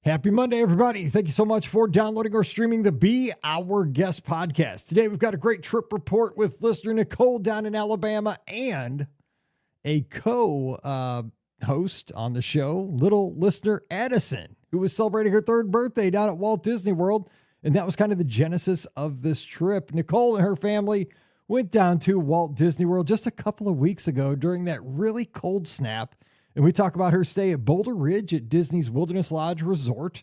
Happy Monday, everybody. Thank you so much for downloading or streaming the Be Our Guest podcast. Today, we've got a great trip report with listener Nicole down in Alabama and a co-host on the show, little listener Addison, who was celebrating her third birthday down at Walt Disney World. And that was kind of the genesis of this trip. Nicole and her family went down to Walt Disney World just a couple of weeks ago during that really cold snap. And we talk about her stay at Boulder Ridge at Disney's Wilderness Lodge Resort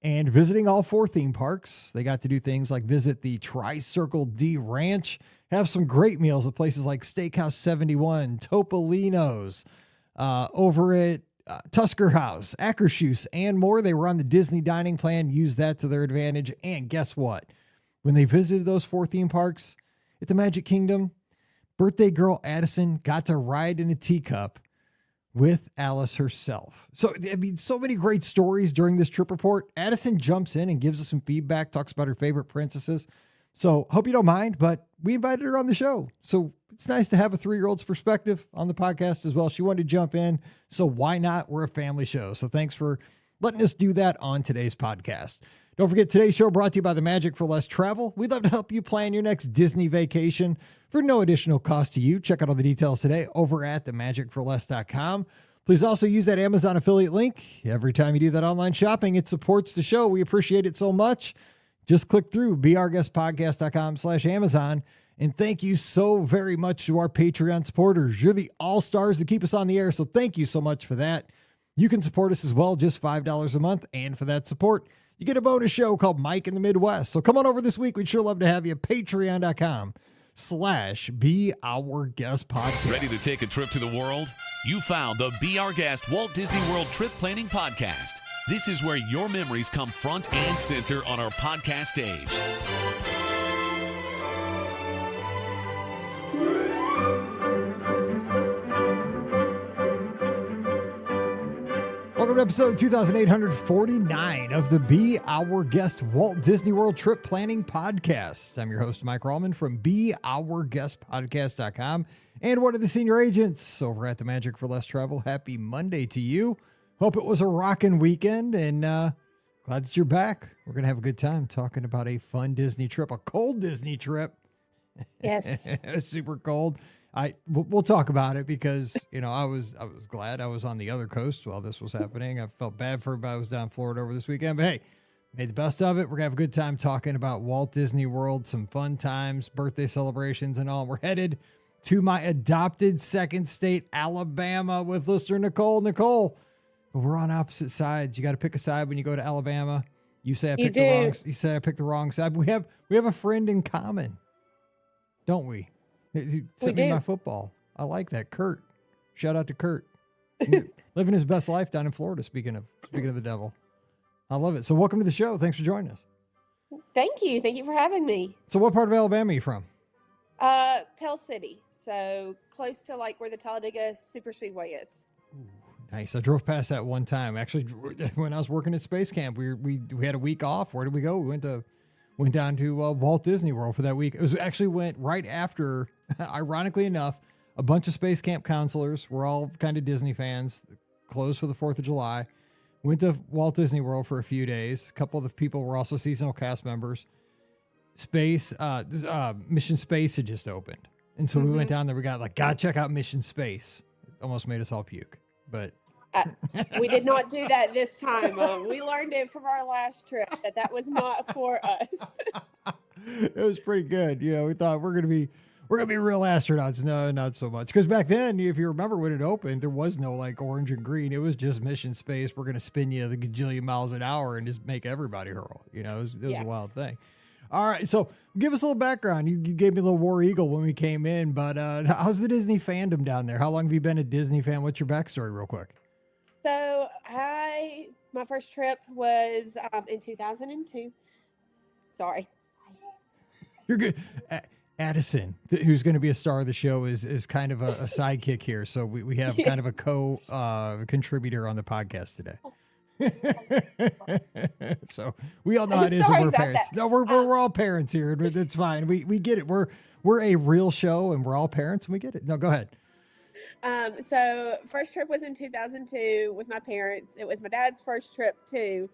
and visiting all 4 theme parks. They got to do things like visit the Tri-Circle D Ranch, have some great meals at places like Steakhouse 71, Topolino's, over at Tusker House, Akershus, and more. They were on the Disney dining plan, used that to their advantage. And guess what? When they visited those 4 theme parks at the Magic Kingdom, birthday girl Addison got to ride in a teacup with Alice herself. So, I mean, so many great stories during this trip report. Addison jumps in and gives us some feedback, talks about her favorite princesses. So, hope you don't mind, but we invited her on the show. So, it's nice to have a 3-year-old's perspective on the podcast as well. She wanted to jump in, so why not? We're a family show. So, thanks for letting us do that on today's podcast. Don't forget, today's show brought to you by the Magic for Less Travel. We'd love to help you plan your next Disney vacation for no additional cost to you. Check out all the details today over at themagicforless.com. Please also use that Amazon affiliate link. Every time you do that online shopping, it supports the show. We appreciate it so much. Just click through beourguestpodcast.com/Amazon. And thank you so very much to our Patreon supporters. You're the all-stars that keep us on the air, so thank you so much for that. You can support us as well, just $5 a month. And for that support, you get a bonus show called Mike in the Midwest. So come on over this week. We'd sure love to have you. Patreon.com/Be Our Guest Podcast. Ready to take a trip to the world? You found the Be Our Guest Walt Disney World Trip Planning Podcast. This is where your memories come front and center on our podcast stage. Welcome to episode 2849 of the Be Our Guest Walt Disney World Trip Planning Podcast. I'm your host, Mike Rallman from BeOurGuestPodcast.com and one of the senior agents over at the Magic for Less Travel. Happy Monday to you. Hope it was a rocking weekend and glad that you're back. We're going to have a good time talking about a fun Disney trip, a cold Disney trip. Yes. It's super cold. We'll talk about it because, you know, I was glad I was on the other coast while this was happening. I felt bad for everybody who was down in Florida over this weekend, but hey, made the best of it. We're gonna have a good time talking about Walt Disney World, some fun times, birthday celebrations and all. We're headed to my adopted second state, Alabama, with listener Nicole. Nicole, but we're on opposite sides. You got to pick a side when you go to Alabama. You say I picked the wrong side. We have a friend in common, don't we? He sent me my football. I like that. Kurt. Shout out to Kurt. Living his best life down in Florida, speaking of the devil. I love it. So welcome to the show. Thanks for joining us. Thank you. Thank you for having me. So what part of Alabama are you from? Pell City. So close to like where the Talladega Super Speedway is. Ooh, nice. I drove past that one time. Actually, when I was working at Space Camp, we had a week off. Where did we go? We went down to Walt Disney World for that week. It was actually went right after, ironically enough, a bunch of Space Camp counselors. We're all kind of Disney fans, closed for the 4th of July. Went to Walt Disney World for a few days. A couple of the people were also seasonal cast members. Mission Space had just opened. And so we went down there. We got gotta check out Mission Space. It almost made us all puke, but we did not do that this time. We learned it from our last trip that was not for us. It was pretty good. You know, we thought we're gonna be real astronauts. No, not so much. Because back then, if you remember when it opened, there was no like orange and green. It was just Mission Space. We're gonna spin you the gajillion miles an hour and just make everybody hurl. You know, it was a wild thing. All right, so give us a little background. You gave me a little War Eagle when we came in, but how's the Disney fandom down there? How long have you been a Disney fan? What's your backstory, real quick? So my first trip was in 2002. Sorry. You're good. Addison, who's going to be a star of the show, is kind of a sidekick here. So we have kind of a contributor on the podcast today. So we all know how it is when we're parents. That. No, we're all parents here. It's fine. We get it. We're a real show and we're all parents and we get it. No, go ahead. So first trip was in 2002 with my parents. It was my dad's first trip too.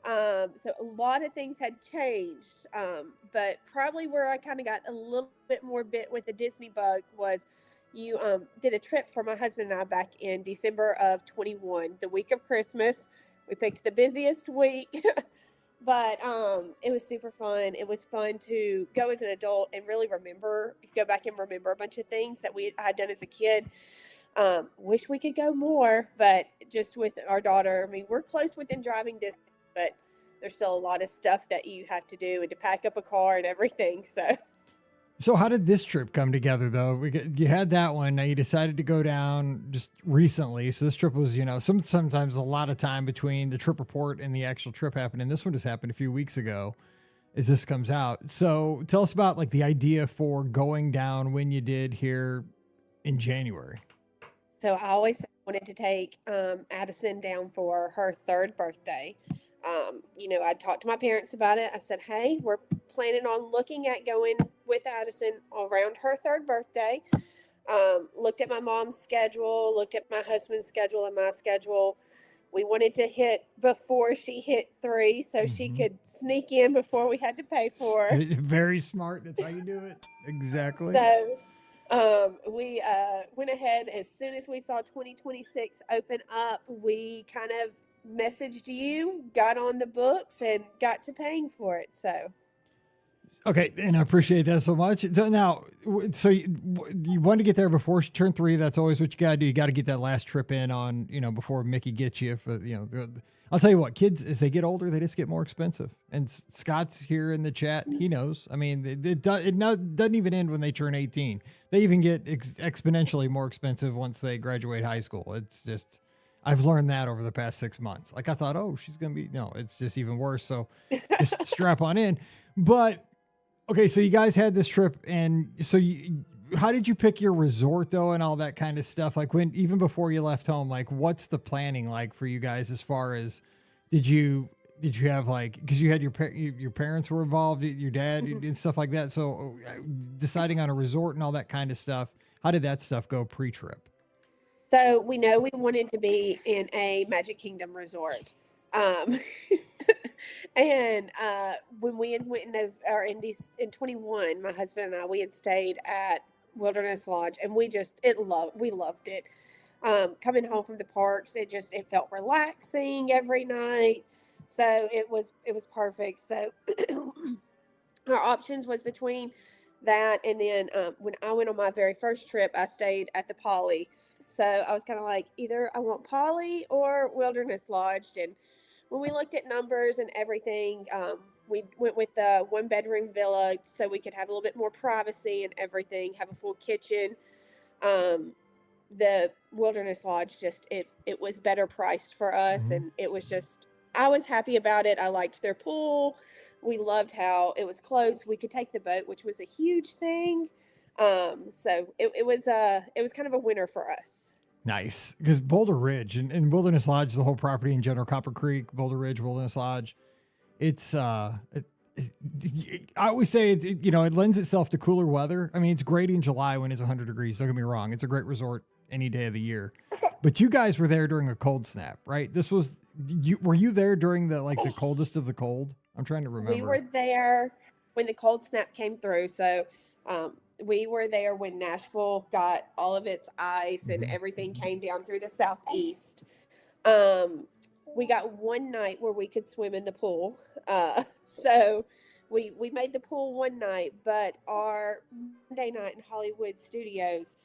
So a lot of things had changed. But probably where I kind of got a little bit more bit with the Disney bug was you did a trip for my husband and I back in December of 21, the week of Christmas. We picked the busiest week, but it was super fun. It was fun to go as an adult and really go back and remember a bunch of things that I had done as a kid. Wish we could go more, but just with our daughter, I mean, we're close within driving distance, but there's still a lot of stuff that you have to do and to pack up a car and everything. So how did this trip come together, though? You had that one. Now you decided to go down just recently. So this trip was, sometimes a lot of time between the trip report and the actual trip happening. This one just happened a few weeks ago as this comes out. So tell us about like the idea for going down when you did here in January. So I always wanted to take Addison down for her 3rd birthday. I talked to my parents about it. I said, hey, we're planning on looking at going with Addison around her 3rd birthday. Looked at my mom's schedule, looked at my husband's schedule and my schedule. We wanted to hit before she hit 3 so she could sneak in before we had to pay for her. Very smart. That's how you do it. Exactly. So we went ahead as soon as we saw 2026 open up. We kind of messaged you, got on the books, and got to paying for it. So okay, and I appreciate that so much. So now, you want to get there before she turned 3. That's always what you got to do. You got to get that last trip in on, before Mickey gets you. I'll tell you what, kids, as they get older, they just get more expensive. And Scott's here in the chat. He knows. I mean, it doesn't even end when they turn 18. They even get exponentially more expensive once they graduate high school. It's just, I've learned that over the past 6 months. Like I thought, oh, she's going to be, no, it's just even worse. So just strap on in. But okay, so you guys had this trip, and so how did you pick your resort though, and all that kind of stuff? Like even before you left home, like what's the planning like for you guys as far as did you have like, because you had your parents were involved, your dad and stuff like that. So deciding on a resort and all that kind of stuff, how did that stuff go pre-trip? So we know we wanted to be in a Magic Kingdom resort. And when we went in 21, my husband and I, we had stayed at Wilderness Lodge, and we loved it. Coming home from the parks, it felt relaxing every night. So it was perfect. So our options was between that, and then when I went on my very first trip, I stayed at the Poly. So I was kind of like, either I want Poly or Wilderness Lodge. And when we looked at numbers and everything, we went with the 1-bedroom villa so we could have a little bit more privacy and everything, have a full kitchen. The Wilderness Lodge, it was better priced for us, and it was I was happy about it. I liked their pool. We loved how it was close. We could take the boat, which was a huge thing. So it was kind of a winner for us. Nice, because Boulder Ridge and Wilderness Lodge, the whole property in general, Copper Creek, Boulder Ridge, Wilderness Lodge, it's I always say it lends itself to cooler weather. I mean, it's great in July when it's 100 degrees. Don't get me wrong; it's a great resort any day of the year. But you guys were there during a cold snap, right? Were you there during the coldest of the cold? I'm trying to remember. We were there when the cold snap came through. So we were there when Nashville got all of its ice and everything came down through the southeast. We got one night where we could swim in the pool. So we made the pool one night, but our Monday night in Hollywood Studios,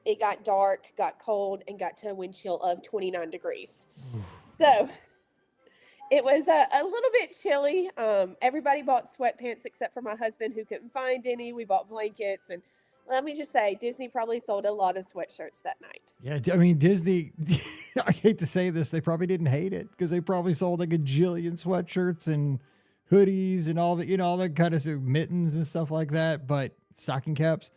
it got dark, got cold, and got to a wind chill of 29 degrees. So it was a little bit chilly. Everybody bought sweatpants except for my husband, who couldn't find any. We bought blankets, and let me just say, Disney probably sold a lot of sweatshirts that night. Yeah, I mean, Disney, I hate to say this, they probably didn't hate it, because they probably sold like a jillion sweatshirts and hoodies and all that, all that kind of mittens and stuff like that, but stocking caps.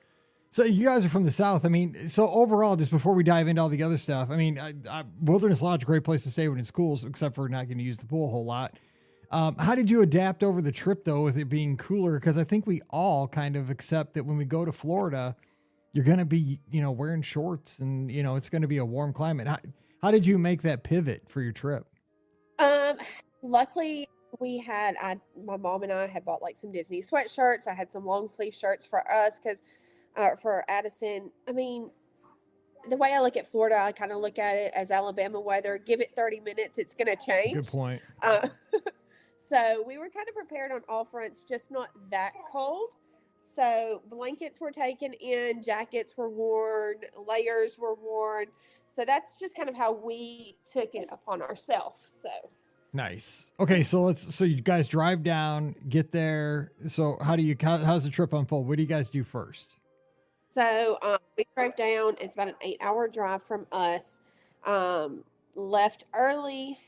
So you guys are from the South. I mean, so overall, just before we dive into all the other stuff, I mean, Wilderness Lodge, a great place to stay when it's cool, except for not going to use the pool a whole lot. How did you adapt over the trip, though, with it being cooler? Because I think we all kind of accept that when we go to Florida, you're going to be, wearing shorts and, it's going to be a warm climate. How did you make that pivot for your trip? Luckily, my mom and I had bought like some Disney sweatshirts. I had some long sleeve shirts for us because for Addison. I mean, the way I look at Florida, I kind of look at it as Alabama weather. Give it 30 minutes, it's going to change. Good point. So we were kind of prepared on all fronts, just not that cold. So blankets were taken in, jackets were worn, layers were worn. So that's just kind of how we took it upon ourselves. So nice. Okay, so you guys drive down, get there. So how's the trip unfold? What do you guys do first? So we drove down. It's about an 8-hour drive from us. Left early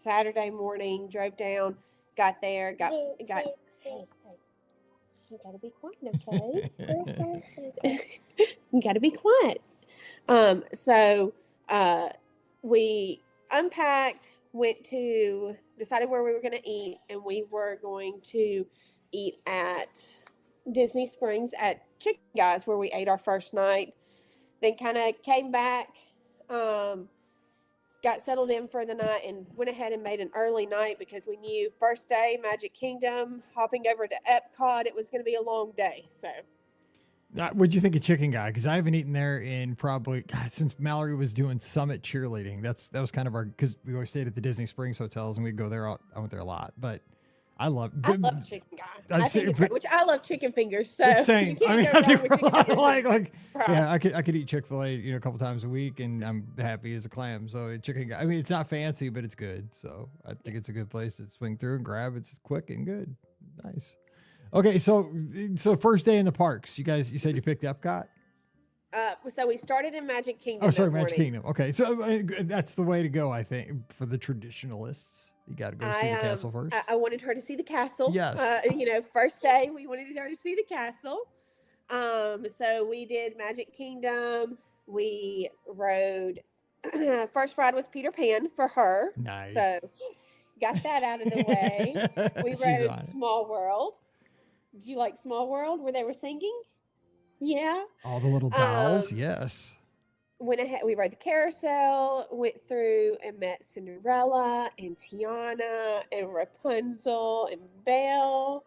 Saturday morning. Drove down. Got there. Got. Hey, you gotta be quiet, okay? You gotta be quiet. So we unpacked. Decided where we were gonna eat, and we were going to eat at Disney Springs at Chicken Guys, where we ate our first night. Then kind of came back, got settled in for the night, and went ahead and made an early night because we knew first day Magic Kingdom, hopping over to Epcot, it was going to be a long day. So what'd you think of Chicken Guy? Because I haven't eaten there in probably since Mallory was doing Summit cheerleading. That was kind of because we always stayed at the Disney Springs hotels and we'd go there. I went there a lot, but I love Chicken Guy. I think it's great, which I love chicken fingers. So it's same. I mean, Right. I could eat Chick-fil-A, a couple times a week, and I'm happy as a clam. So Chicken Guy. I mean, it's not fancy, but it's good. So I think it's a good place to swing through and grab. It's quick and good. Nice. Okay, so first day in the parks. You said you picked Epcot. So we started in Magic Kingdom. Oh, sorry, Magic Kingdom. Okay, so that's the way to go, I think, for the traditionalists. You got to go see the castle first. I wanted her to see the castle. Yes. First day we wanted her to see the castle. So we did Magic Kingdom. We rode. First ride was Peter Pan for her. Nice. So got that out of the way. We rode Small World. Did you like Small World where they were singing? Yeah. All the little dolls. Yes. Went ahead. We rode the carousel. Went through and met Cinderella and Tiana and Rapunzel and Belle.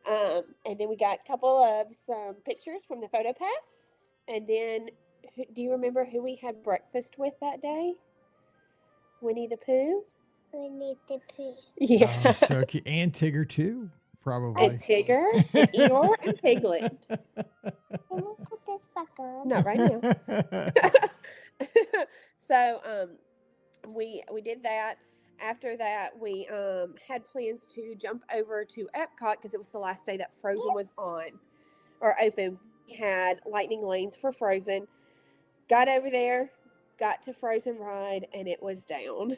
And then we got a couple of some pictures from the photo pass. And then, do you remember who we had breakfast with that day? Winnie the Pooh. Winnie the Pooh. Yeah. Oh, so cute. And Tigger too, probably. And Tigger and Eeyore and Piglet. Can you put this back on? Not right now. So we did that. After that, we had plans to jump over to Epcot because it was the last day that Frozen was on or open. We had lightning lanes for Frozen. Got over there, got to Frozen ride, and it was down.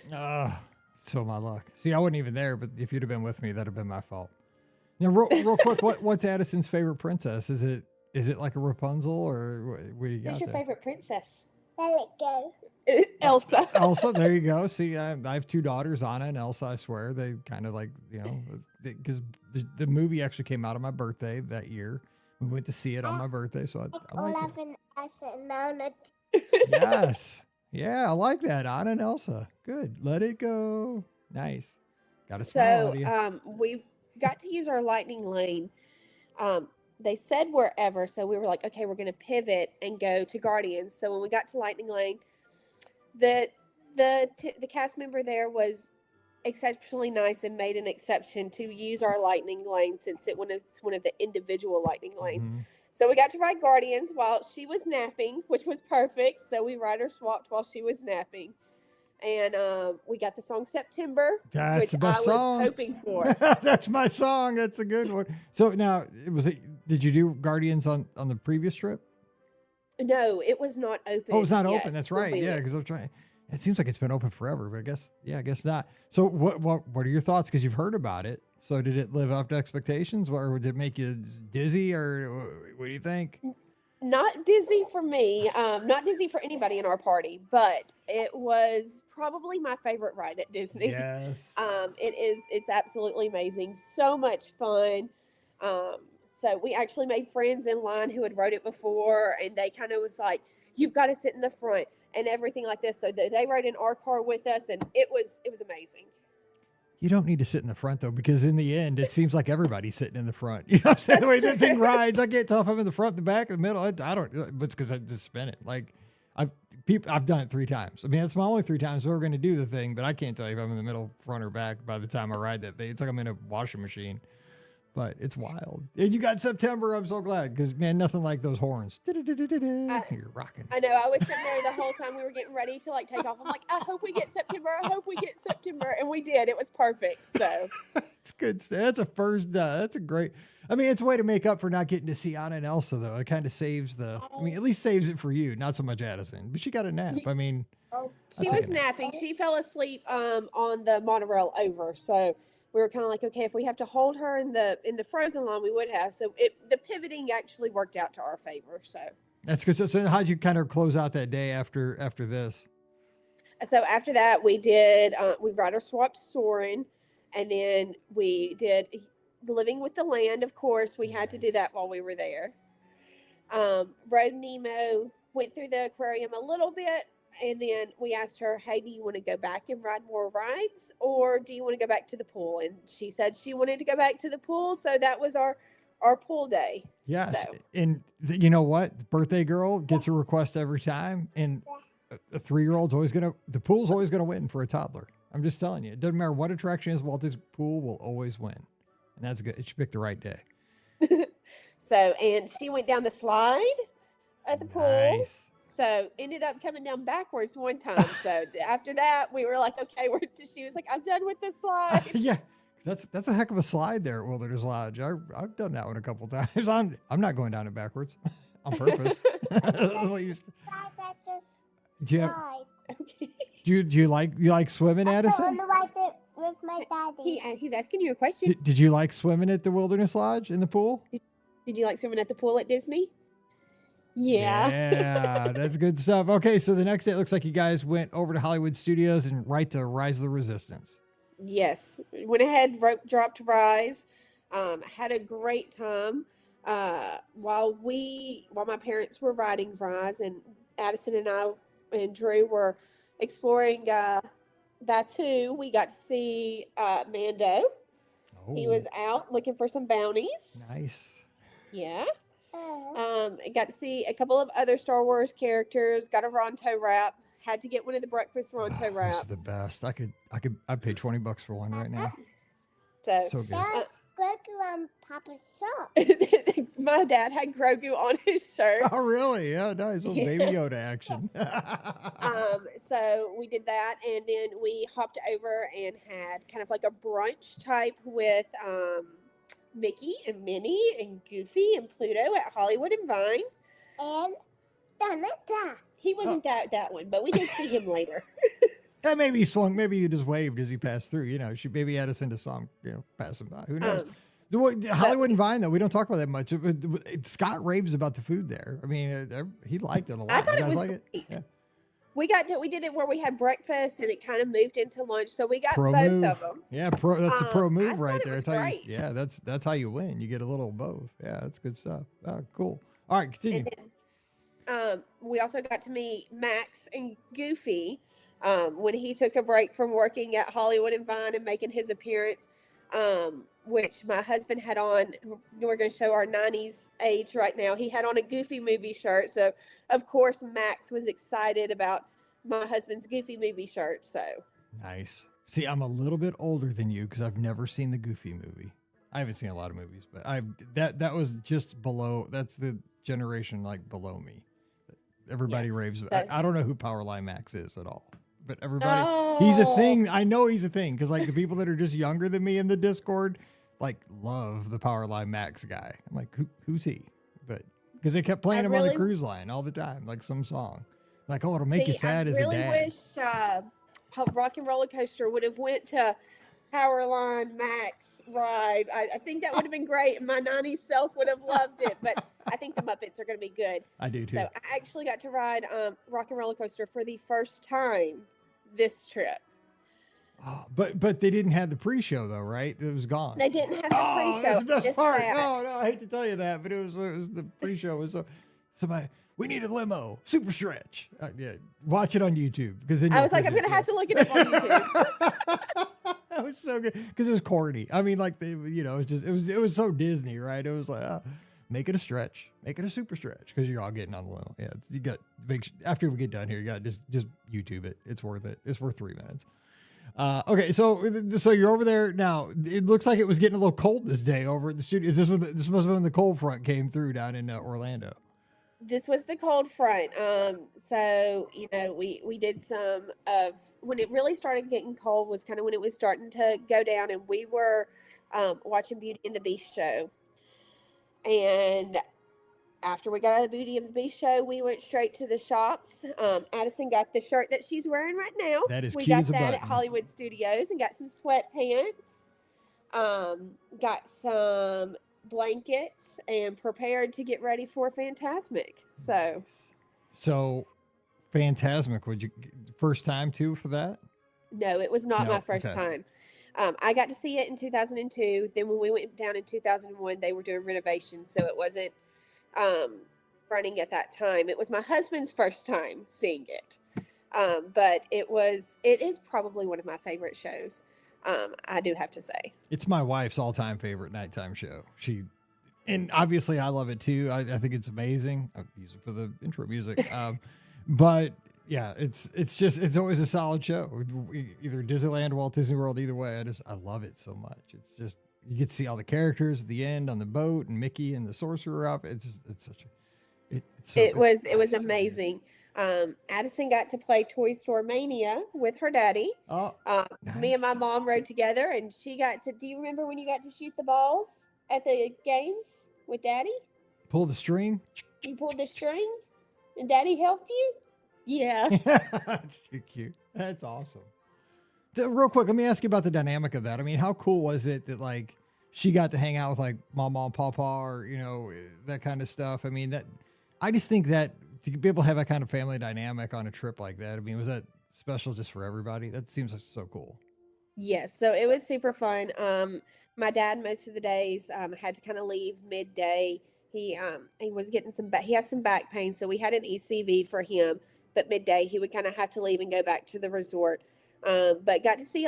So my luck. See, I wasn't even there, but if you'd have been with me, that'd have been my fault. Now, real quick, what's Addison's favorite princess? Is it like a Rapunzel or what do you got? Who's your favorite princess? Let it go. Elsa. Elsa, there you go. See, I have two daughters, Anna and Elsa. I swear they kind of like because the movie actually came out on my birthday that year. We went to see it on my birthday, so I like it. Anna. Yes, yeah, I like that. Anna and Elsa, good. Let it go. Nice. Got a smile. So we got to use our lightning lane. They said wherever, so we were like, okay, we're going to pivot and go to Guardians. So when we got to Lightning Lane, the cast member there was exceptionally nice and made an exception to use our Lightning Lane since it's one of the individual Lightning Lanes. Mm-hmm. So we got to ride Guardians while she was napping, which was perfect. So we rider swapped while she was napping. And we got the song September, which I was hoping for. That's my song. That's a good one. So now, did you do Guardians on the previous trip? No, it was not open. Oh, it's not open. That's right. Yeah, because I'm trying. It seems like it's been open forever, but I guess not. So what are your thoughts? Because you've heard about it. So did it live up to expectations, or did it make you dizzy, or what do you think? Not dizzy for me, not dizzy for anybody in our party, but it was probably my favorite ride at Disney. Yes. It's absolutely amazing. So much fun. So we actually made friends in line who had rode it before, and they kind of was like, you've got to sit in the front and everything like this. So they rode in our car with us, and it was amazing. You don't need to sit in the front though, because in the end, it seems like everybody's sitting in the front. You know what I'm saying? The way that thing rides, I can't tell if I'm in the front, the back, the middle. I don't, but it's because I just spin it. Like I've done it 3 times. I mean, it's my only 3 times we're going to do the thing, but I can't tell you if I'm in the middle, front, or back by the time I ride that thing. It's like I'm in a washing machine, but it's wild. And you got September. I'm so glad because, man, nothing like those horns. You're rocking. I know. I was sitting there the whole time we were getting ready to like take off. I'm like, I hope we get September. I hope we get September. And we did. It was perfect. So it's good stuff. That's a first. That's a great. I mean, it's a way to make up for not getting to see Anna and Elsa, though. It kind of saves at least saves it for you, not so much Addison. But she got a nap. I mean, she was napping. She fell asleep on the monorail over. So we were kind of like, okay, if we have to hold her in the frozen line, we would have. So the pivoting actually worked out to our favor. So that's good. So how'd you kind of close out that day after this? So after that, we did we rider swapped Soarin', and then we did Living with the Land. Of course, we had to do that while we were there. Rode Nemo, went through the aquarium a little bit, and then we asked her, hey, do you want to go back and ride more rides, or do you want to go back to the pool? And she said she wanted to go back to the pool, so that was our pool day. Yes, so. And you know what? The birthday girl gets a request every time, and a 3-year-old's the pool's always gonna win for a toddler. I'm just telling you, it doesn't matter what attraction is, Walt Disney Pool will always win. And that's good. She picked the right day. So, and she went down the slide at the pool. Nice. So ended up coming down backwards one time. So after that, we were like, okay, she was like, I'm done with this slide. Yeah. That's a heck of a slide there at Wilderness Lodge. I've done that one a couple times. I'm not going down it backwards on purpose. Do you like swimming, Addison? I want to ride it with my daddy. He's asking you a question. Did you like swimming at the Wilderness Lodge in the pool? Did you like swimming at the pool at Disney? Yeah. Yeah, that's good stuff. Okay, so the next day it looks like you guys went over to Hollywood Studios and right to Rise of the Resistance. Yes. Went ahead, dropped Rise. Had a great time. While my parents were riding Rise, and Addison and I and Drew were exploring Batu, we got to see Mando. Oh. He was out looking for some bounties. Nice. Yeah. Got to see a couple of other Star Wars characters. Got a Ronto wrap. Had to get one of the breakfast Ronto wraps. That's the best. I'd pay $20 for one right now. So good. That's Grogu on Papa's shirt. My dad had Grogu on his shirt. Oh, really? Yeah, nice. Little Baby Yoda action. So we did that, and then we hopped over and had kind of like a brunch type with Mickey and Minnie and Goofy and Pluto at Hollywood and Vine. And Donata. He wasn't that one, but we did see him later. That maybe he swung. Maybe he just waved as he passed through. You know, she maybe Addison to song, passing by. Who knows? Hollywood and Vine, though, we don't talk about that much. Scott raves about the food there. I mean, he liked it a lot. I thought it was great. Yeah. We did it where we had breakfast and it kind of moved into lunch, so we got pro both move. of them. Yeah, that's a pro move right there. That's great. Yeah, that's how you win. You get a little of both. Yeah, that's good stuff. Cool. All right, continue. And then, we also got to meet Max and Goofy when he took a break from working at Hollywood and Vine and making his appearance, which my husband had on. We're going to show our 90s age right now. He had on a Goofy movie shirt, so of course Max was excited about my husband's Goofy movie shirt. So nice. See, I'm a little bit older than you because I've never seen the Goofy movie. I haven't seen a lot of movies, but that was just below. That's the generation like below me. Everybody raves. I don't know who Powerline Max is at all, but everybody, he's a thing. I know he's a thing because like the people that are just younger than me in the Discord, like love the Powerline Max guy. I'm like, who's he? But because they kept playing him on the cruise line all the time, like some song. Like, oh, it'll make you sad as a dad. I really wish Rock and Roller Coaster would have went to Powerline Max ride. I think that would have been great. My 90s self would have loved it, but I think the Muppets are going to be good. I do too. So I actually got to ride Rock and Roller Coaster for the first time this trip. Oh, but they didn't have the pre-show though, right? It was gone. They didn't have the pre-show. That's the best part. Oh no, I hate to tell you that, but it was the pre-show was somebody. We need a limo, super stretch. Yeah, watch it on YouTube because then I was like, I'm gonna have to look it up on YouTube. That was so good because it was corny. I mean, like it was so Disney, right? It was like make it a stretch, make it a super stretch because you're all getting on the limb. Yeah, you got after we get done here, you got just YouTube it. It's worth it. It's worth 3 minutes. Okay, so you're over there now. It looks like it was getting a little cold this day over at the studio. Is this must have been when the cold front came through down in Orlando? This was the cold front. So we did some of when it really started getting cold was kind of when it was starting to go down, and we were watching Beauty and the Beast show. And after we got out of the Beauty and the Beast show, we went straight to the shops. Addison got the shirt that she's wearing right now. That is we cute got as a that button. at Hollywood Studios, and got some sweatpants. Got some blankets, and prepared to get ready for Fantasmic. So Fantasmic, would you first time too for that? No, it was not No, my first okay. time. I got to see it in 2002. Then when we went down in 2001, they were doing renovations, so it wasn't running at that time. It was my husband's first time seeing it, but it is probably one of my favorite shows. I do have to say. It's my wife's all-time favorite nighttime show. And obviously I love it too. I think it's amazing. I use it for the intro music. But yeah, it's always a solid show. Either Disneyland, Walt Disney World, either way. I love it so much. It's just, you get to see all the characters at the end on the boat and Mickey and the sorcerer up. It was amazing. Addison got to play Toy Store Mania with her daddy. Oh, Me and my mom rode together, and she got to. Do you remember when you got to shoot the balls at the games with Daddy? pull the string. You pulled the string, and Daddy helped you. Yeah. That's too cute. That's awesome. Real quick, let me ask you about the dynamic of that. I mean, how cool was it that like she got to hang out with like Mama and Papa, or that kind of stuff? I mean, I just think that to be able to have that kind of family dynamic on a trip like that. I mean, was that special just for everybody? That seems like so cool. Yes, so it was super fun. My dad most of the days had to kind of leave midday. He was getting he has some back pain, so we had an ECV for him. But midday he would kind of have to leave and go back to the resort. But got to see he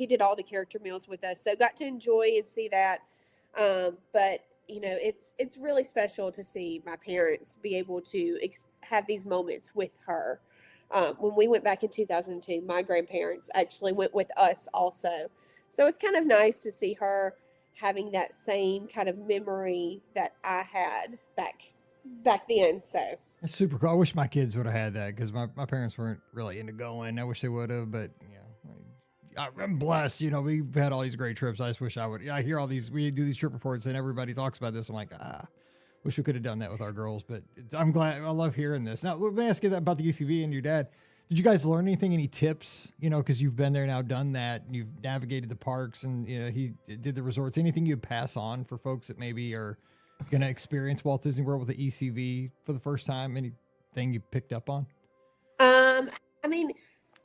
did all the character meals with us, so got to enjoy and see that. But it's really special to see my parents be able to have these moments with her. When we went back in 2002, my grandparents actually went with us also. So it's kind of nice to see her having that same kind of memory that I had back then. So It's super cool. I wish my kids would have had that because my parents weren't really into going. I wish they would have, but I'm blessed. We've had all these great trips. I just wish I would. I hear all these, we do these trip reports and everybody talks about this. I'm like, wish we could have done that with our girls, but I'm glad. I love hearing this. Now, let me ask you that about the ECV and your dad. Did you guys learn anything, any tips, because you've been there now, done that, and you've navigated the parks and, he did the resorts, anything you'd pass on for folks that maybe are going to experience Walt Disney World with the ECV for the first time? Anything you picked up on? I mean,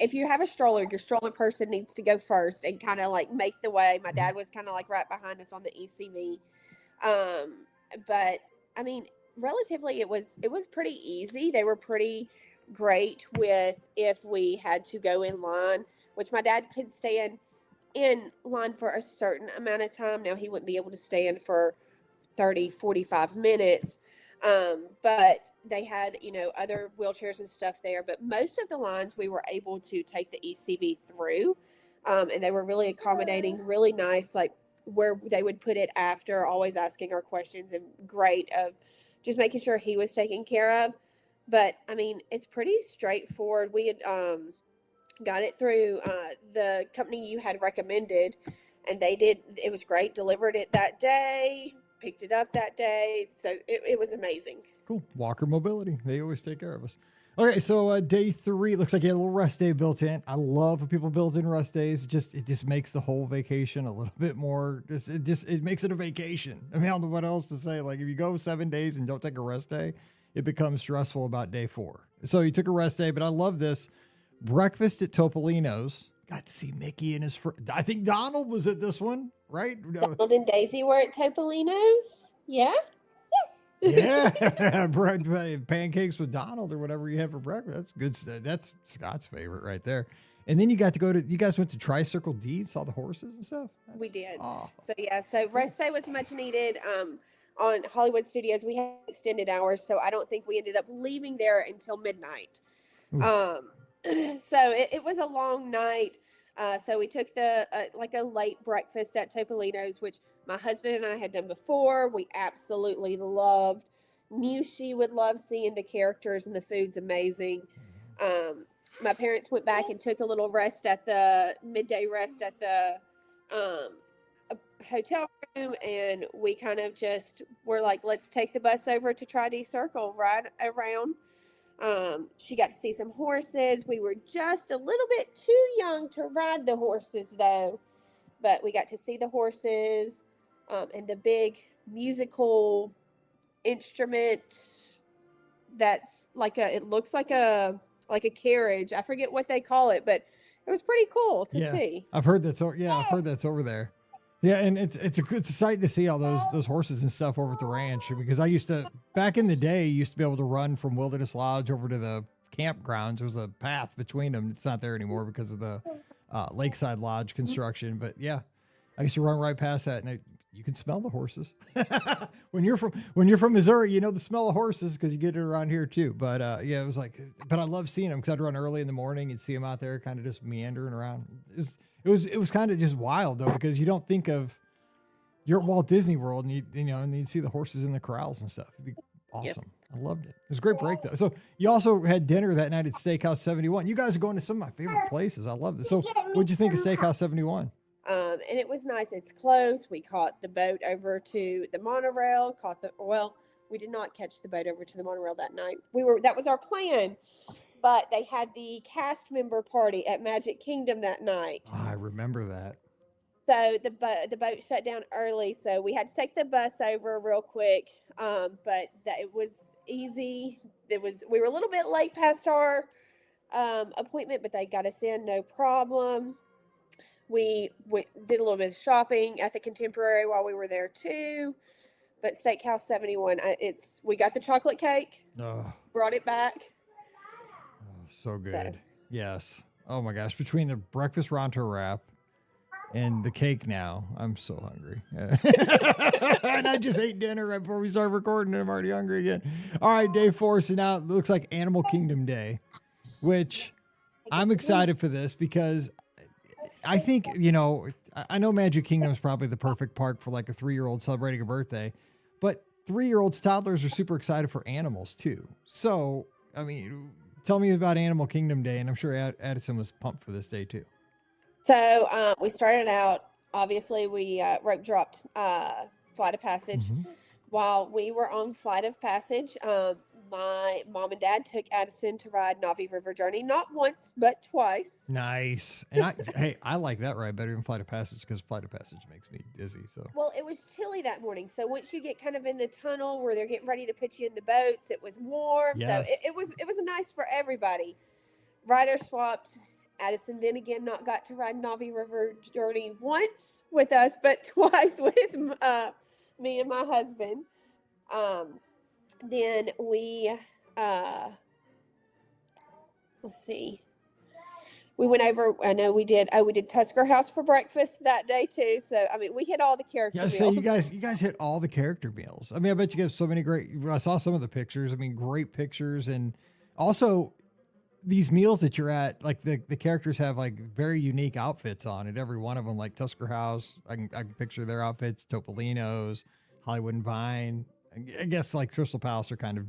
if you have a stroller, your stroller person needs to go first and kind of like make the way. My dad was kind of like right behind us on the ECV. But I mean, relatively it was pretty easy. They were pretty great with if we had to go in line, which my dad could stand in line for a certain amount of time. Now he wouldn't be able to stand for 30, 45 minutes. But they had, other wheelchairs and stuff there, but most of the lines we were able to take the ECV through. And they were really accommodating, really nice, like where they would put it after, always asking our questions, and great of just making sure he was taken care of. But I mean, it's pretty straightforward. We had, got it through, the company you had recommended, and it was great, delivered it that day, picked it up that day. So it was amazing. Cool. Walker Mobility. They always take care of us. Okay, so day 3 looks like you had a little rest day built in. I love when people build in rest days. It just makes the whole vacation a little bit more. It makes it a vacation. I mean, I don't know what else to say. Like if you go 7 days and don't take a rest day, it becomes stressful about day 4. So you took a rest day, but I love this breakfast at Topolino's. Got to see Mickey and his friend. I think Donald was at this one, right? Donald and Daisy were at Topolino's. Yeah. Yeah, pancakes with Donald or whatever you have for breakfast. That's good. That's Scott's favorite right there. And then you got to you guys went to Tri-Circle D, saw the horses and stuff? We did. Oh, So yeah, so rest day was much needed. On Hollywood Studios, we had extended hours, so I don't think we ended up leaving there until midnight. So it was a long night. So we took the like a late breakfast at Topolino's, which my husband and I had done before. We absolutely loved. Knew she would love seeing the characters, and the food's amazing. My parents went back and took a little rest at the midday rest at the hotel room, and we kind of just were like, let's take the bus over to Tri-D Circle, ride around. She got to see some horses. We were just a little bit too young to ride the horses though, but we got to see the horses, and the big musical instrument that's it looks like a carriage. I forget what they call it, but it was pretty cool to see. I've heard that's I've heard that's over there. Yeah, and it's a sight to see all those horses and stuff over at the ranch, because I used to, back in the day, used to be able to run from Wilderness Lodge over to the campgrounds. There was a path between them. It's not there anymore because of the Lakeside Lodge construction. But yeah, I used to run right past that, and you can smell the horses. When you're from Missouri, you know the smell of horses because you get it around here too. But yeah, it was like, but I love seeing them because I'd run early in the morning and see them out there kind of just meandering around. It was kind of just wild though, because you don't think of, you're at Walt Disney World and you see the horses in the corrals and stuff. It'd be awesome. Yep. I loved it. It was a great break though. So you also had dinner that night at Steakhouse 71. You guys are going to some of my favorite places. I love this. So what'd you think of Steakhouse 71? And it was nice. It's close. We caught the boat over to the monorail. We did not catch the boat over to the monorail that night. That was our plan, but they had the cast member party at Magic Kingdom that night. Oh, I remember that. So the boat shut down early, so we had to take the bus over real quick. But it was easy. We were a little bit late past our appointment, but they got us in no problem. We did a little bit of shopping at the Contemporary while we were there too. But Steakhouse 71, we got the chocolate cake, brought it back. Oh, so good. Yes. Oh my gosh. Between the breakfast Ronto wrap and the cake now, I'm so hungry. And I just ate dinner right before we started recording, and I'm already hungry again. All right, day 4. So now it looks like Animal Kingdom Day, which I'm excited for this because I think, I know Magic Kingdom is probably the perfect park for like a 3-year-old celebrating a birthday, but 3-year-olds, toddlers are super excited for animals too. So, I mean, tell me about Animal Kingdom Day, and I'm sure Addison was pumped for this day too. So we started out, obviously we rope dropped Flight of Passage. Mm-hmm. While we were on Flight of Passage, my mom and dad took Addison to ride Navi River Journey, not once, but twice. Nice. And I like that ride better than Flight of Passage because Flight of Passage makes me dizzy. So. Well, it was chilly that morning. So once you get kind of in the tunnel where they're getting ready to put you in the boats, it was warm. Yes. So it was nice for everybody. Rider swapped. Addison then again got to ride Navi River Journey once with us, but twice with me and my husband. Then we, let's see, we went over, I know we did Tusker House for breakfast that day too. So, I mean, we hit all the character meals. So you guys hit all the character meals. I mean, I bet you have so many I saw some of the pictures. I mean, great pictures. And also these meals that you're at, like the characters have like very unique outfits on it. Every one of them, like Tusker House, I can picture their outfits, Topolino's, Hollywood and Vine. I guess like Crystal Palace are kind of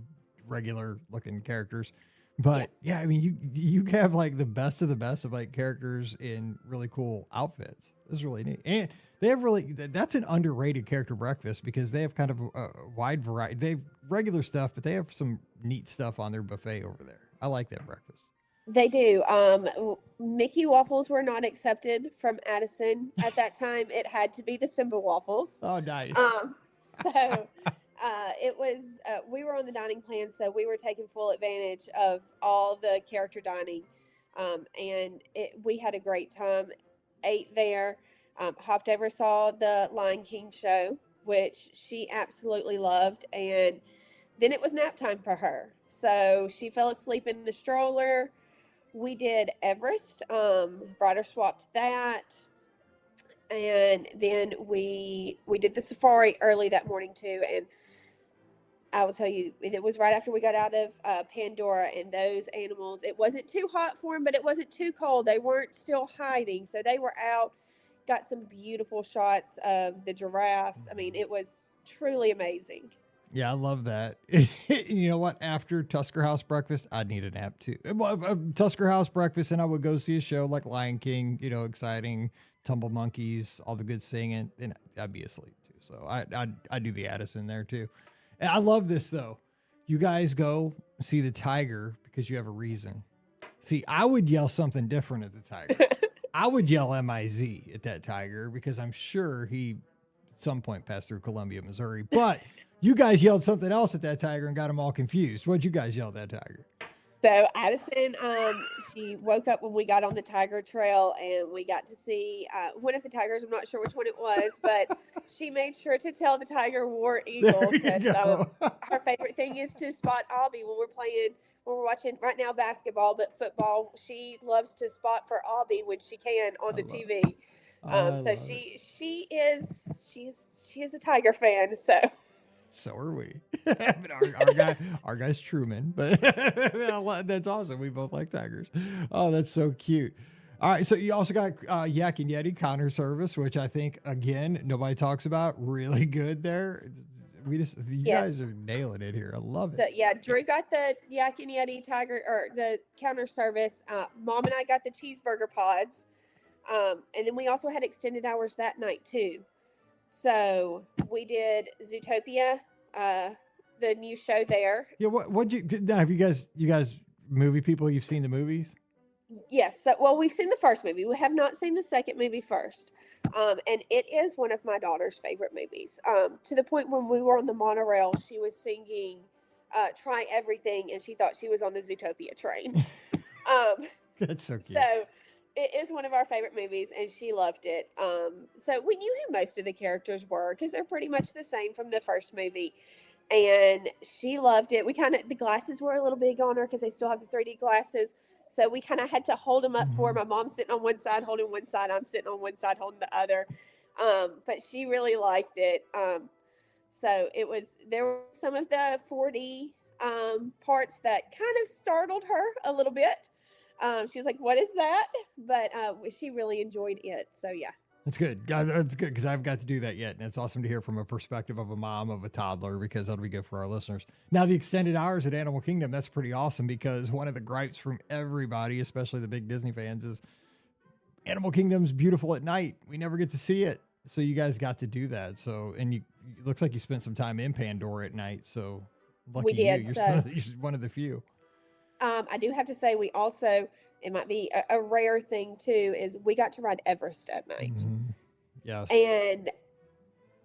regular looking characters, but yeah, I mean, you have like the best of like characters in really cool outfits. This is really neat. And they have that's an underrated character breakfast because they have kind of a wide variety. They have regular stuff, but they have some neat stuff on their buffet over there. I like that breakfast. They do. Mickey waffles were not accepted from Addison at that time. It had to be the Simba waffles. Oh, nice. So it was, we were on the dining plan, so we were taking full advantage of all the character dining. And we had a great time, ate there, hopped over, saw the Lion King show, which she absolutely loved. And then it was nap time for her. So she fell asleep in the stroller. we did Everest, rider swapped that. And then we did the safari early that morning too. And I will tell you, it was right after we got out of Pandora, and those animals, it wasn't too hot for them, but it wasn't too cold. They weren't still hiding. So they were out, got some beautiful shots of the giraffes. I mean, it was truly amazing. Yeah, I love that. You know what? After Tusker House breakfast, I'd need a nap too. Tusker House breakfast, and I would go see a show like Lion King, you know, exciting, Tumble Monkeys, all the good singing, and I'd be asleep too. So I do the Addison there too. And I love this though. You guys go see the tiger because you have a reason. See, I would yell something different at the tiger. I would yell M-I-Z at that tiger because I'm sure he at some point passed through Columbia, Missouri. But you guys yelled something else at that tiger and got them all confused. What'd you guys yell at that tiger? So Addison, she woke up when we got on the tiger trail, and we got to see one of the tigers. I'm not sure which one it was, but she made sure to tell the tiger War Eagle because her favorite thing is to spot Albie when we're watching right now basketball, but football. She loves to spot for Albie when she can on the TV. So she is a tiger fan. So are we. But our guy's Truman, but that's awesome. We both like tigers. Oh, that's so cute. All right, so you also got Yak and Yeti counter service, which I think again nobody talks about. Really good there. You guys are nailing it here. I love it. So, yeah, Drew got the Yak and Yeti tiger or the counter service. Mom and I got the cheeseburger pods, and then we also had extended hours that night too. So we did Zootopia, the new show there. Yeah, have you guys movie people? You've seen the movies? Yes. So, well, we've seen the first movie. We have not seen the second movie first. And it is one of my daughter's favorite movies. To the point when we were on the monorail, she was singing "Try Everything," and she thought she was on the Zootopia train. That's so cute. So it is one of our favorite movies, and she loved it. So we knew who most of the characters were because they're pretty much the same from the first movie. And she loved it. The glasses were a little big on her because they still have the 3D glasses. So we kind of had to hold them up for her. My mom's sitting on one side, holding one side. I'm sitting on one side, holding the other. But she really liked it. So there were some of the 4D parts that kind of startled her a little bit. She was like, "What is that?" But she really enjoyed it. So yeah. That's good. That's good because I haven't got to do that yet. And it's awesome to hear from a perspective of a mom of a toddler because that'll be good for our listeners. Now, the extended hours at Animal Kingdom, that's pretty awesome because one of the gripes from everybody, especially the big Disney fans, is Animal Kingdom's beautiful at night. We never get to see it. So you guys got to do that. So, and it looks like you spent some time in Pandora at night. So lucky we did. You're one of the few. I do have to say it might be a rare thing too, is we got to ride Everest at night. Mm-hmm. Yes. And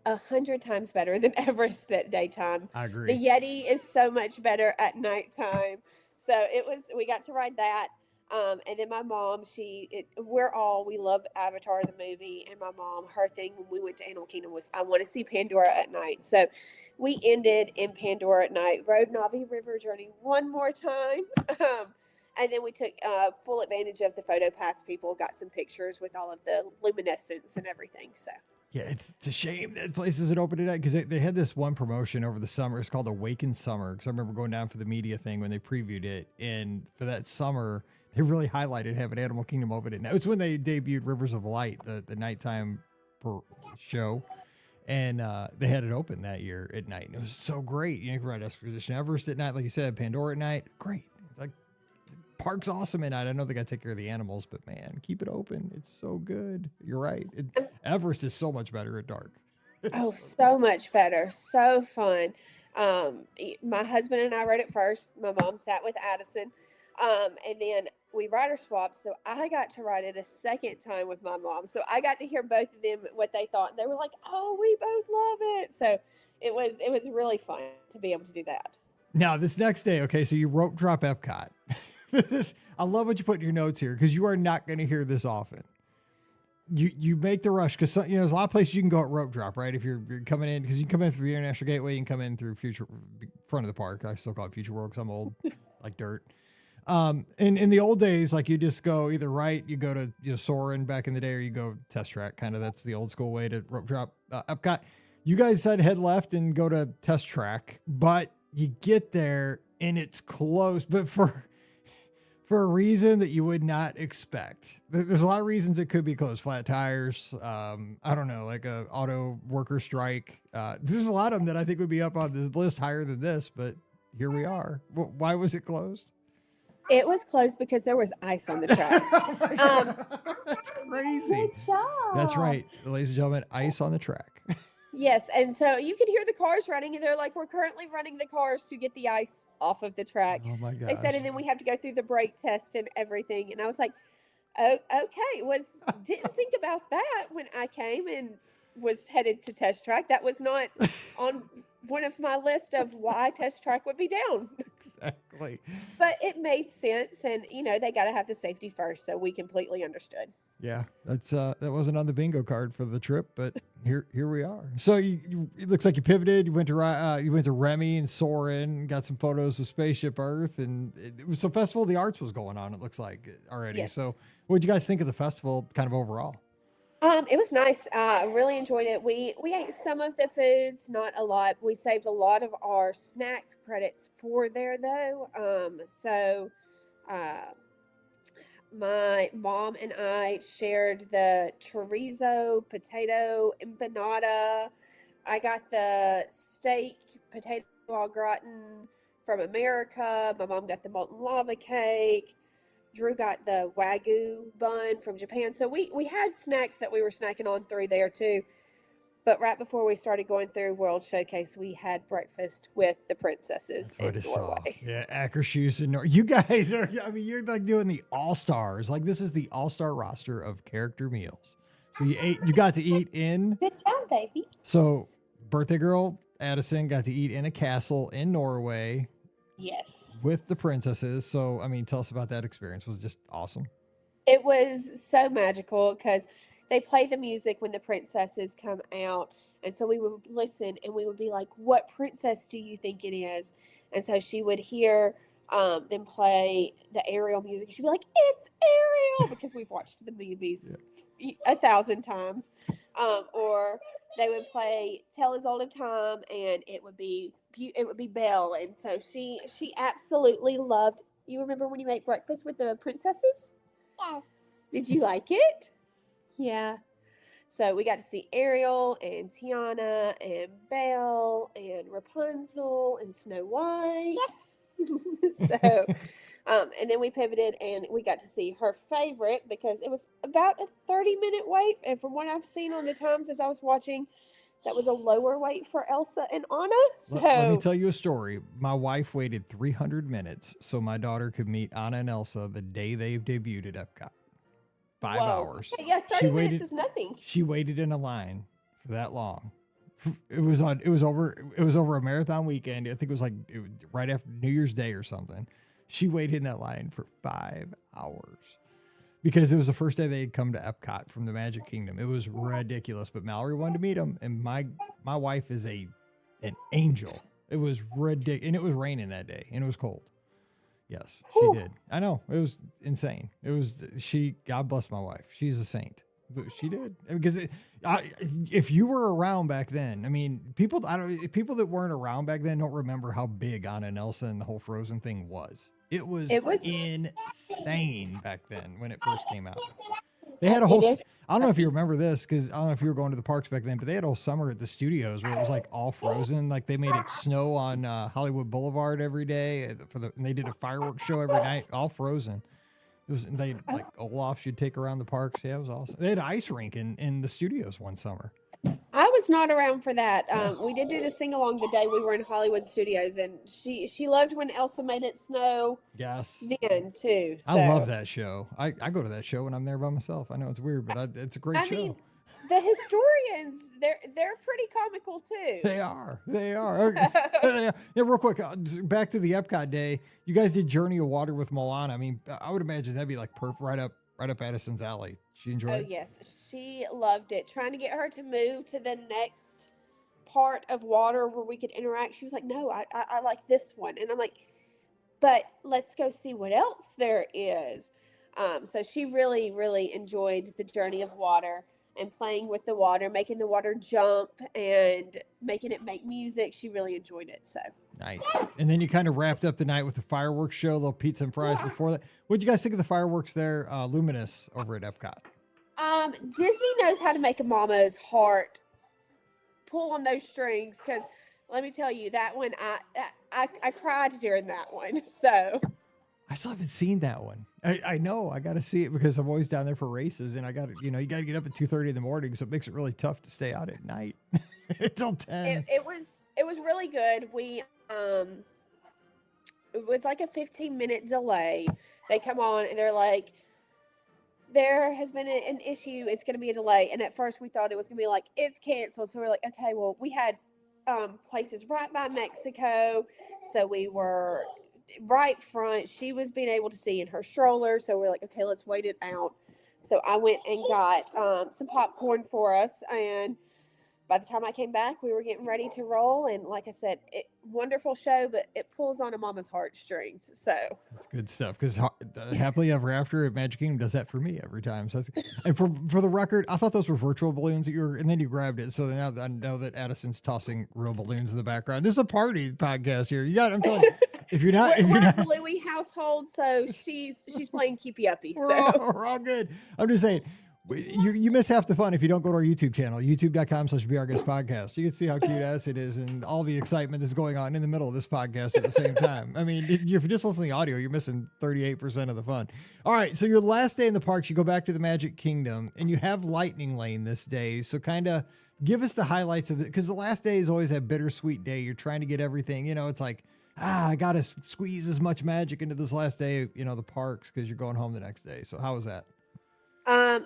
100 times better than Everest at daytime. I agree. The Yeti is so much better at nighttime. So we got to ride that. And then my mom, we love Avatar, the movie, and my mom, her thing when we went to Animal Kingdom was, I want to see Pandora at night. So we ended in Pandora at night, rode Navi River Journey one more time. And then we took full advantage of the photo pass people, got some pictures with all of the luminescence and everything. So yeah, it's a shame that place isn't open tonight because they had this one promotion over the summer. It's called Awaken Summer. Because I remember going down for the media thing when they previewed it, and for that summer, they really highlighted having Animal Kingdom open at night. It's when they debuted Rivers of Light, the nighttime show, and they had it open that year at night. And it was so great. You can ride Expedition Everest at night, like you said, Pandora at night. Great. Like, park's awesome at night. I know they got to take care of the animals, but man, keep it open. It's so good. You're right. Everest is so much better at dark. So much better. So fun. My husband and I rode it first. My mom sat with Addison. And then we rider swapped. So I got to ride it a second time with my mom. So I got to hear both of them what they thought. They were like, "Oh, we both love it." So it was really fun to be able to do that. Now, this next day, okay, so you rope drop Epcot. I love what you put in your notes here because you are not going to hear this often. You make the rush because there's a lot of places you can go at rope drop, right? If you're coming in, because you can come in through the International Gateway, you can come in through front of the park. I still call it Future World because I'm old, like dirt. In the old days, like you just go either right, you go to Soarin' back in the day, or you go Test Track. Kind of that's the old school way to rope drop. Epcot. You guys said head left and go to Test Track, but you get there and it's closed, but for a reason that you would not expect. There's a lot of reasons it could be closed. Flat tires. I don't know, like a auto worker strike. There's a lot of them that I think would be up on the list higher than this, but here we are. Why was it closed? It was closed because there was ice on the track. That's crazy. Good job. That's right, ladies and gentlemen, ice on the track. Yes, and so you could hear the cars running, and they're like, "We're currently running the cars to get the ice off of the track." Oh my gosh. They said, and then we have to go through the brake test and everything. And I was like, "Oh, okay." Didn't think about that when I came and was headed to Test Track. That was not on one of my list of why Test Track would be down. Exactly. But it made sense, and they got to have the safety first, so we completely understood. Yeah, that's that wasn't on the bingo card for the trip, but here we are. So it looks like you pivoted. You went to Remy and Soarin', got some photos of Spaceship Earth, and it was a Festival of the Arts was going on. It looks like already. Yes. So what did you guys think of the festival, kind of overall? It was nice. I really enjoyed it. We ate some of the foods, not a lot. We saved a lot of our snack credits for there, though. My mom and I shared the chorizo potato empanada. I got the steak potato au gratin from America. My mom got the molten lava cake. Drew got the Wagyu bun from Japan. So we had snacks that we were snacking on through there too. But right before we started going through World Showcase, we had breakfast with the princesses in Norway. Yeah, Akershus and Norway. You guys are, you're like doing the all-stars. Like this is the all-star roster of character meals. So you got to eat in. Good job, baby. So birthday girl Addison got to eat in a castle in Norway. Yes. With the princesses. So, tell us about that experience. Was it just awesome? It was so magical because they play the music when the princesses come out. And so we would listen and we would be like, what princess do you think it is? And so she would hear them play the Ariel music. She'd be like, it's Ariel, because we've watched the movies 1,000 times. Or they would play Tale as Old of Time, and it would be Belle. And so she absolutely loved. You remember when you ate breakfast with the princesses? Yes. Did you like it? Yeah. So we got to see Ariel and Tiana and Belle and Rapunzel and Snow White. Yes. So, and then we pivoted and we got to see her favorite because it was about a 30-minute wait. And from what I've seen on the times as I was watching, that was a lower wait for Elsa and Anna. So let me tell you a story. My wife waited 300 minutes so my daughter could meet Anna and Elsa the day they debuted at Epcot. 5 hours. Yeah, 30 minutes is nothing. She waited in a line for that long. It was over a marathon weekend. I think it was right after New Year's Day or something. She waited in that line for 5 hours because it was the first day they had come to Epcot from the Magic Kingdom. It was ridiculous, but Mallory wanted to meet them, and my wife is an angel. It was ridiculous, and it was raining that day, and it was cold. Yes, she did. I know. It was insane. God bless my wife. She's a saint. But she did. Because if you were around back then, people that weren't around back then don't remember how big Anna and Elsa and the whole Frozen thing was. It was insane back then when it first came out. They had a whole, I don't know if you remember this, because I don't know if you were going to the parks back then, but they had a whole summer at the studios where it was like all frozen. Like they made it snow on Hollywood Boulevard every day and they did a fireworks show every night, all frozen. Like Olaf should take around the parks. Yeah, it was awesome. They had an ice rink in the studios one summer. I was not around for that. We did do the sing along the day we were in Hollywood Studios, and she loved when Elsa made it snow. Yes, then too. So. I love that show. I go to that show when I'm there by myself. I know it's weird, but it's a great show. Mean, the historians, they're pretty comical too. They are. Okay. Yeah, real quick, back to the Epcot day. You guys did Journey of Water with Moana. I would imagine that'd be like right up Addison's alley. She enjoyed it? Oh yes, she loved it. Trying to get her to move to the next part of water where we could interact. She was like, "No, I like this one," and I'm like, but let's go see what else there is. So she really, really enjoyed the journey of water and playing with the water, making the water jump and making it make music. She really enjoyed it. So Nice. And then you kind of wrapped up the night with the fireworks show, a little pizza and fries before that. What'd you guys think of the fireworks there, Luminous over at Epcot? Disney knows how to make a mama's heart pull on those strings, because let me tell you, that one, I cried during that one. So I still haven't seen that one. I know I got to see it because I'm always down there for races, and I got to, you got to get up at 2:30 in the morning, so it makes it really tough to stay out at night until 10. it was really good. We it was like a 15-minute delay. They come on and they're like, there has been an issue. It's going to be a delay. And at first we thought it was going to be like, it's canceled. So we're like, okay, well, we had places right by Mexico. So we were right front. She was being able to see in her stroller. So we're like, okay, let's wait it out. So I went and got some popcorn for us. And by the time I came back, we were getting ready to roll. And like I said, wonderful show, but it pulls on a mama's heartstrings. So That's good stuff, because Happily Ever After at Magic Kingdom does that for me every time. So and for the record, I thought those were virtual balloons that and then you grabbed it. So now I know that Addison's tossing real balloons in the background. This is a party podcast here. I'm telling you, if you're not, we're a Bluey household, so she's playing keepy uppy. So we're all good. I'm just saying. You miss half the fun if you don't go to our YouTube channel, youtube.com/BeOurGuestPodcast. You can see how cute Addison is and all the excitement that's going on in the middle of this podcast at the same time. I mean, if you're just listening to audio, you're missing 38% of the fun. All right, so your last day in the parks, you go back to the Magic Kingdom, and you have Lightning Lane this day. So kind of give us the highlights of it, because the last day is always that bittersweet day. You're trying to get everything, it's like, I got to squeeze as much magic into this last day, the parks, because you're going home the next day. So how was that?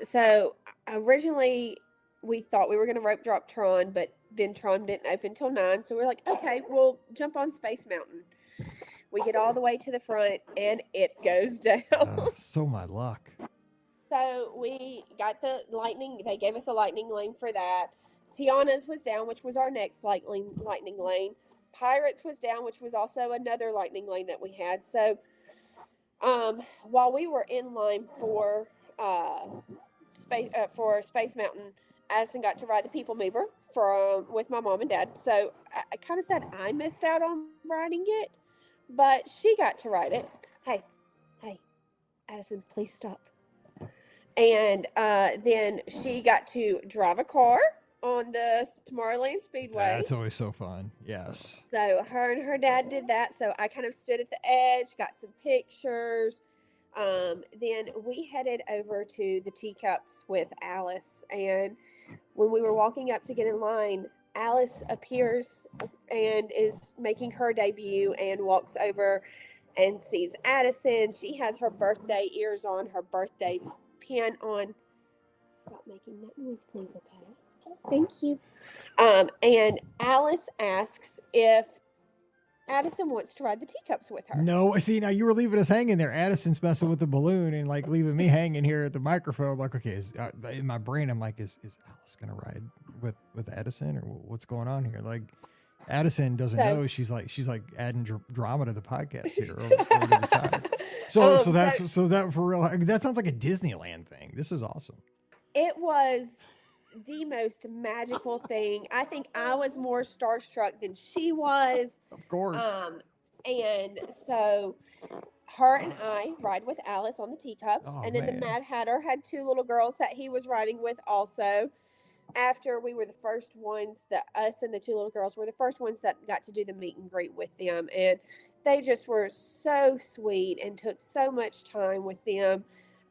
So originally we thought we were going to rope drop Tron, but then Tron didn't open till 9. So we're like, okay, we'll jump on Space Mountain. We get all the way to the front and it goes down. So my luck. So we got the lightning. They gave us a lightning lane for that. Tiana's was down, which was our next lightning lane. Pirates was down, which was also another lightning lane that we had. So while we were in line for Space Mountain, Addison got to ride the People Mover with my mom and dad. So I kind of said I missed out on riding it, but she got to ride it. Hey, Addison, please stop. And then she got to drive a car on the Tomorrowland Speedway. That's always so fun. Yes. So her and her dad did that. So I kind of stood at the edge, got some pictures. Then we headed over to the teacups with Alice, and when we were walking up to get in line, Alice appears and is making her debut and walks over and sees Addison. She has her birthday ears on, her birthday pin on. Stop making that noise, please, okay? Thank you. And Alice asks if Addison wants to ride the teacups with her. No, see, now you were leaving us hanging there. Addison's messing with the balloon and like leaving me hanging here at the microphone. Like, okay, in my brain, I'm like, is Alice gonna ride with Addison, or what's going on here? Like, Addison doesn't know. She's like adding drama to the podcast here over to the side. So that for real. That sounds like a Disneyland thing. This is awesome. It was the most magical thing. I think I was more starstruck than she was. Of course. And so her and I ride with Alice on the teacups. And then the Mad Hatter had 2 little girls that he was riding with also. After we were the first ones, us and the 2 little girls were the first ones that got to do the meet and greet with them. And they just were so sweet and took so much time with them.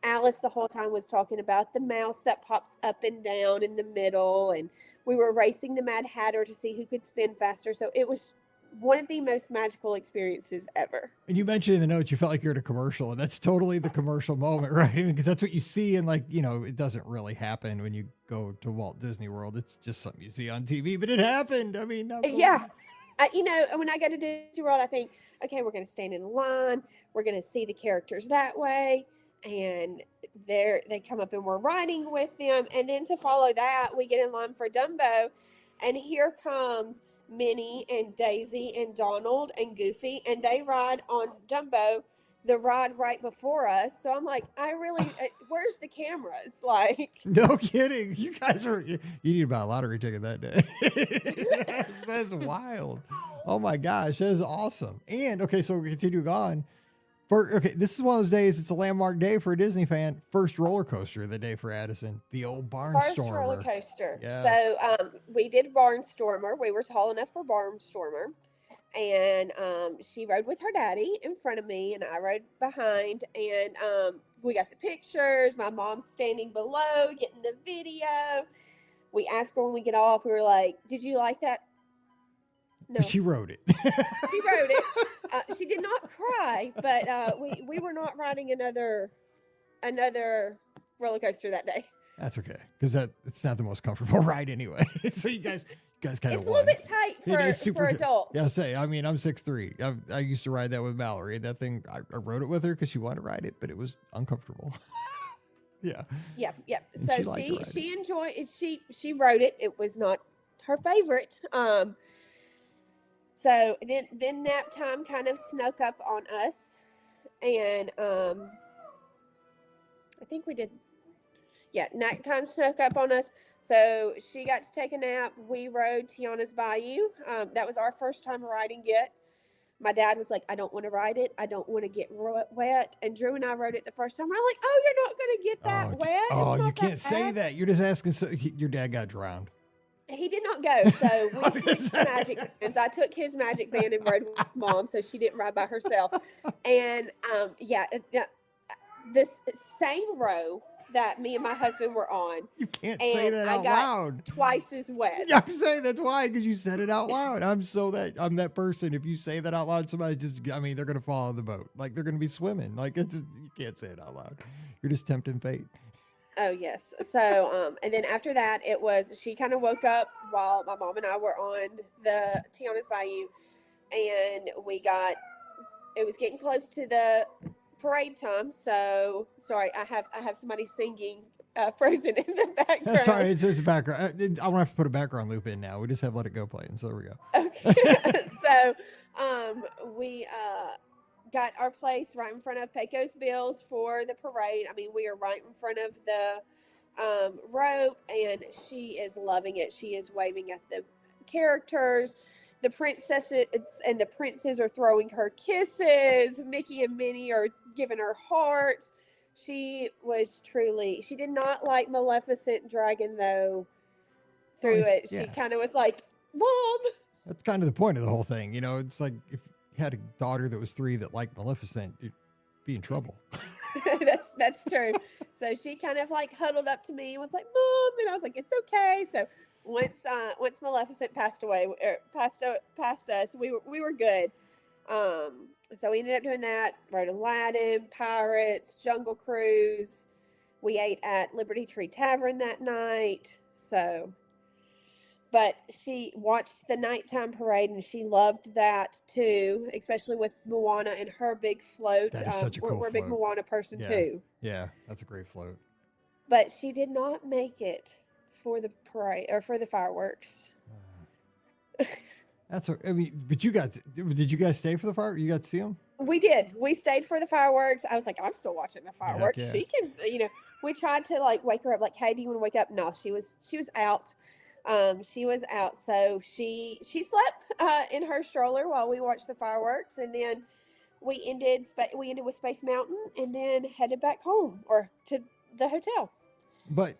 Alice the whole time was talking about the mouse that pops up and down in the middle, and we were racing the Mad Hatter to see who could spin faster. So it was one of the most magical experiences ever. And you mentioned in the notes you felt like you're at a commercial, and that's totally the commercial moment, right? Because that's what you see, and it doesn't really happen when you go to Walt Disney World. It's just something you see on TV, but it happened. I mean, yeah. When I go to Disney World, I think, okay, we're going to stand in line. We're going to see the characters that way. And they come up and we're riding with them. And then to follow that, we get in line for Dumbo. And here comes Minnie and Daisy and Donald and Goofy, and they ride on Dumbo, the ride right before us. So I'm like, where's the cameras? Like, No kidding. You guys are, you need to buy a lottery ticket that day. That's wild. Oh my gosh. That is awesome. And okay, so we continue on. This is one of those days, it's a landmark day for a Disney fan. First roller coaster of the day for Addison, the old Barnstormer. First roller coaster. Yes. So we did Barnstormer. We were tall enough for Barnstormer. And she rode with her daddy in front of me, and I rode behind. And we got the pictures. My mom's standing below getting the video. We asked her when we get off, we were like, did you like that? No. She wrote it. She wrote it. She did not cry, but we were not riding another roller coaster that day. That's okay, because it's not the most comfortable ride anyway. So you guys kind of it's a little bit tight for adults. Yeah, I'm 6'3". I used to ride that with Mallory. That thing, I rode it with her because she wanted to ride it, but it was uncomfortable. Yeah. Yep. And So she enjoyed it. She rode it. It was not her favorite. So then nap time kind of snuck up on us, and I think we did. Yeah, nap time snuck up on us. So she got to take a nap. We rode Tiana's Bayou. That was our first time riding it. My dad was like, I don't want to ride it. I don't want to get wet. And Drew and I rode it the first time. We're like, oh, you're not going to get that wet. Oh, you can't say that. You're just asking. So your dad got drowned. He did not go, so we switched magic bands. I took his magic band and rode with Mom, so she didn't ride by herself. And this same row that me and my husband were on. You can't say that out loud. Twice as wet. Yeah, I'm saying that's why, because you said it out loud. I'm that person. If you say that out loud, somebody they're gonna fall on the boat. Like they're gonna be swimming. Like you can't say it out loud. You're just tempting fate. Oh, yes. So, and then after that, she kind of woke up while my mom and I were on the Tiana's Bayou, and it was getting close to the parade time. So, sorry, I have somebody singing Frozen in the background. Sorry, it's a background. I won't have to put a background loop in now. We just have Let It Go playing. So there we go. Okay. So, we got our place right in front of Pecos Bills for the parade. I mean, we are right in front of the rope, and she is loving it. She is waving at the characters. The princesses and the princes are throwing her kisses. Mickey and Minnie are giving her hearts. She did not like Maleficent dragging though through it. Yeah. She kind of was like, Mom. That's kind of the point of the whole thing. It's like if you had a daughter that was 3 that liked Maleficent, you'd be in trouble. That's true. So she kind of like huddled up to me and was like, Mom, and I was like, it's okay. So once Maleficent passed away, or passed us, we were good. So we ended up doing that. Rode Aladdin, Pirates, Jungle Cruise. We ate at Liberty Tree Tavern that night. But she watched the nighttime parade, and she loved that too, especially with Moana and her big float. That is such a cool We're a big float. Moana person too. Yeah, that's a great float. But she did not make it for the parade or for the fireworks. But did you guys stay for the fireworks? You got to see them? We did. We stayed for the fireworks. I was like, I'm still watching the fireworks. Yeah. She can, we tried to like wake her up, like, hey, do you want to wake up? No, she was out. She was out. So she slept in her stroller while we watched the fireworks. And then we ended with Space Mountain and then headed back home or to the hotel. But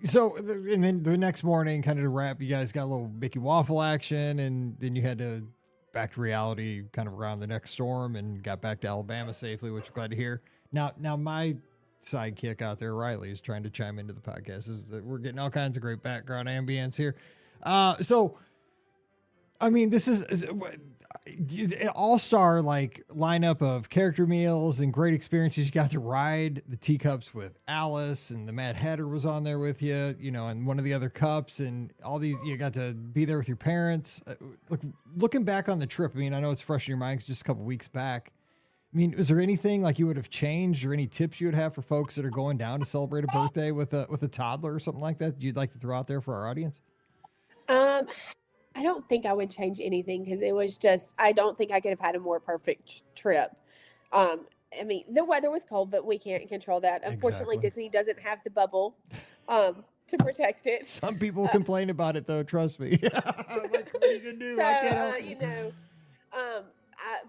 and then the next morning, kind of to wrap, you guys got a little Mickey Waffle action, and then you had to back to reality kind of around the next storm and got back to Alabama safely, which I'm glad to hear. Now my sidekick out there, Riley, is trying to chime into the podcast. We're getting all kinds of great background ambience here. This is an all-star lineup of character meals and great experiences. You got to ride the teacups with Alice, and the Mad Hatter was on there with you, and one of the other cups, and all these. You got to be there with your parents. Looking back on the trip, I know it's fresh in your mind 'cause just a couple weeks back. Is there anything you would have changed, or any tips you would have for folks that are going down to celebrate a birthday with a toddler or something like that you'd like to throw out there for our audience? I don't think I would change anything because it was just, I don't think I could have had a more perfect trip. I mean, the weather was cold, but we can't control that. Unfortunately, Exactly. Disney doesn't have the bubble to protect it. Some people complain about it, though. Trust me. Like, what are you gonna do? So, I can't help you know,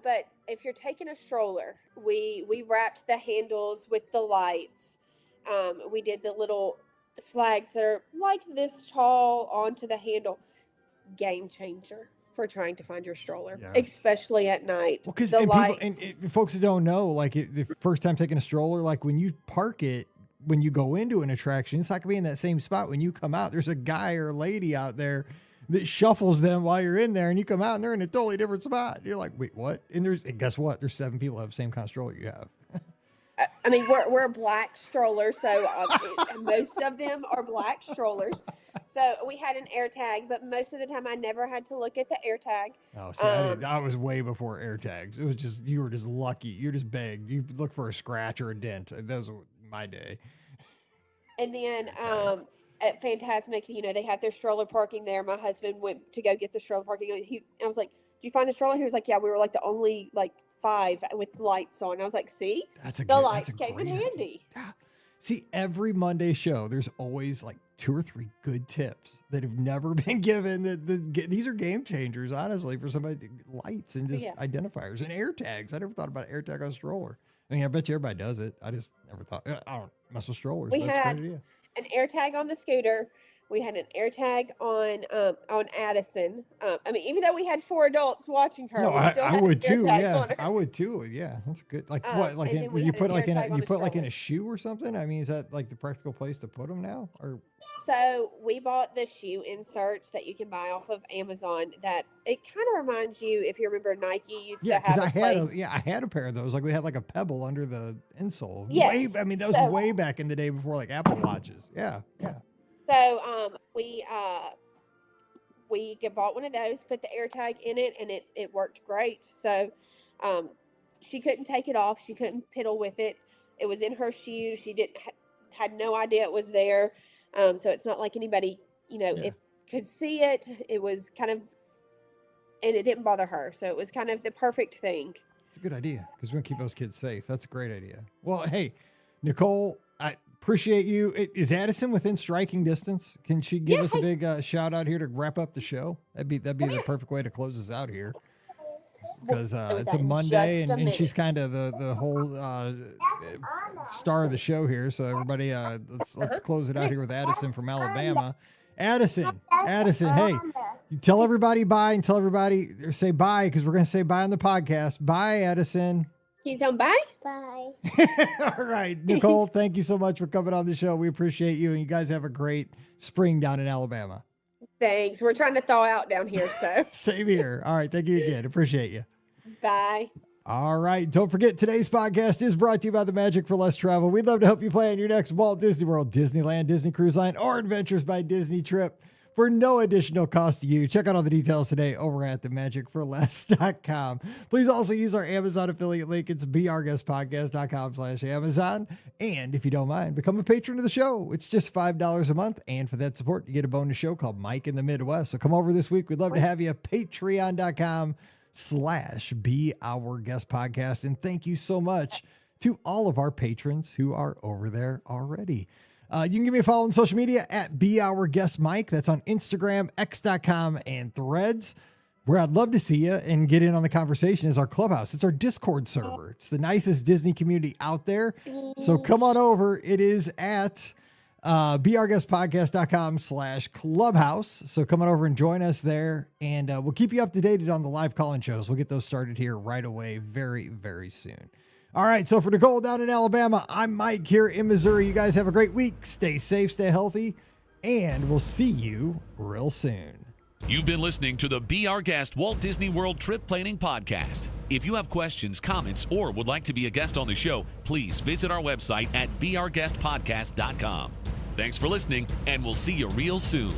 but if you're taking a stroller, we wrapped the handles with the lights. We did the little flags that are like this tall onto the handle. Game changer for trying to find your stroller, Yeah. especially at night. Well, because folks that don't know, like the first time taking a stroller, like when you park it, when you go into an attraction, it's not gonna be in that same spot. When you come out, there's a guy or lady out there that shuffles them while you're in there, and you come out and they're in a totally different spot. You're like, wait, what? And guess what? There's 7 people who have the same kind of stroller you have. I mean, we're a black stroller, so most of them are black strollers. So we had an air tag, but most of the time I never had to look at the air tag. Oh, see, I was way before air tags. It was just, you were just lucky. You just begged. You look for a scratch or a dent. That was my day. And then at Fantasmic, you know, they had their stroller parking there. My husband went to go get the stroller parking. I was like, "Did you find the stroller?" He was like, "Yeah, we were like the only 5 with lights on." I was like, "See, the lights came in handy." Yeah. See, every Monday show, there's always like 2 or 3 good tips that have never been given. These are game changers, honestly, for somebody. Lights and just identifiers and air tags. I never thought about air tag on a stroller. I mean, I bet you everybody does it. I just never thought. I don't mess with strollers. We That's a had great idea. an air tag on the scooter. We had an air tag on Addison. I mean, even though we had 4 adults watching her, No, we still I had would an air too. tag Yeah, on her. I would too. Yeah, that's good. Like what? Like and then we you had put an like air in tag a on you the put like in stroller. a shoe or something. I mean, is that like the practical place to put them now? Or So we bought the shoe inserts that you can buy off of Amazon. That it kind of reminds you, if you remember, Nike used to because have I a had place. I had a pair of those. Like we had like a pebble under the insole. Yes. I mean, that was So- way back in the day before like Apple Watches. Yeah. So we bought one of those, put the air tag in it, and it worked great. So she couldn't take it off. She couldn't piddle with it. It was in her shoe. She didn't had no idea it was there. So it's not like anybody, if could see it. It was kind of, and it didn't bother her. So it was kind of the perfect thing. It's a good idea because we're gonna keep those kids safe. That's a great idea. Well, hey, Nicole, I appreciate you. Is Addison within striking distance? Can she give us a big shout out here to wrap up the show? That'd be the perfect way to close us out here. Because it's a Monday and she's kind of the whole star of the show here. So everybody, let's close it out here with Addison from Alabama. Addison, hey, you tell everybody bye and tell everybody or say bye because we're going to say bye on the podcast. Bye, Addison. Can you tell them bye? Bye. All right, Nicole, thank you so much for coming on the show. We appreciate you, and you guys have a great spring down in Alabama. Thanks. We're trying to thaw out down here, so. Same here. All right, thank you again. Appreciate you. Bye. All right, don't forget today's podcast is brought to you by the Magic for Less Travel. We'd love to help you plan your next Walt Disney World, Disneyland, Disney Cruise Line, or Adventures by Disney trip for no additional cost to you. Check out all the details today over at themagicforless.com. Please also use our Amazon affiliate link. It's beourguestpodcast.com/Amazon. And if you don't mind, become a patron of the show. It's just $5 a month. And for that support, you get a bonus show called Mike in the Midwest. So come over this week. We'd love to have you. Patreon.com/beourguestpodcast. And thank you so much to all of our patrons who are over there already. You can give me a follow on social media at beourguestmike. That's on Instagram, x.com, and Threads. Where I'd love to see you and get in on the conversation is our Clubhouse. It's our Discord server. It's the nicest Disney community out there. So come on over. It is at beourguestpodcast.com/clubhouse. So come on over and join us there. And we'll keep you up to date on the live call-in shows. We'll get those started here right away very, very soon. All right, so for Nicole down in Alabama, I'm Mike here in Missouri. You guys have a great week. Stay safe, stay healthy, and we'll see you real soon. You've been listening to the Be Our Guest Walt Disney World Trip Planning Podcast. If you have questions, comments, or would like to be a guest on the show, please visit our website at beourguestpodcast.com. Thanks for listening, and we'll see you real soon.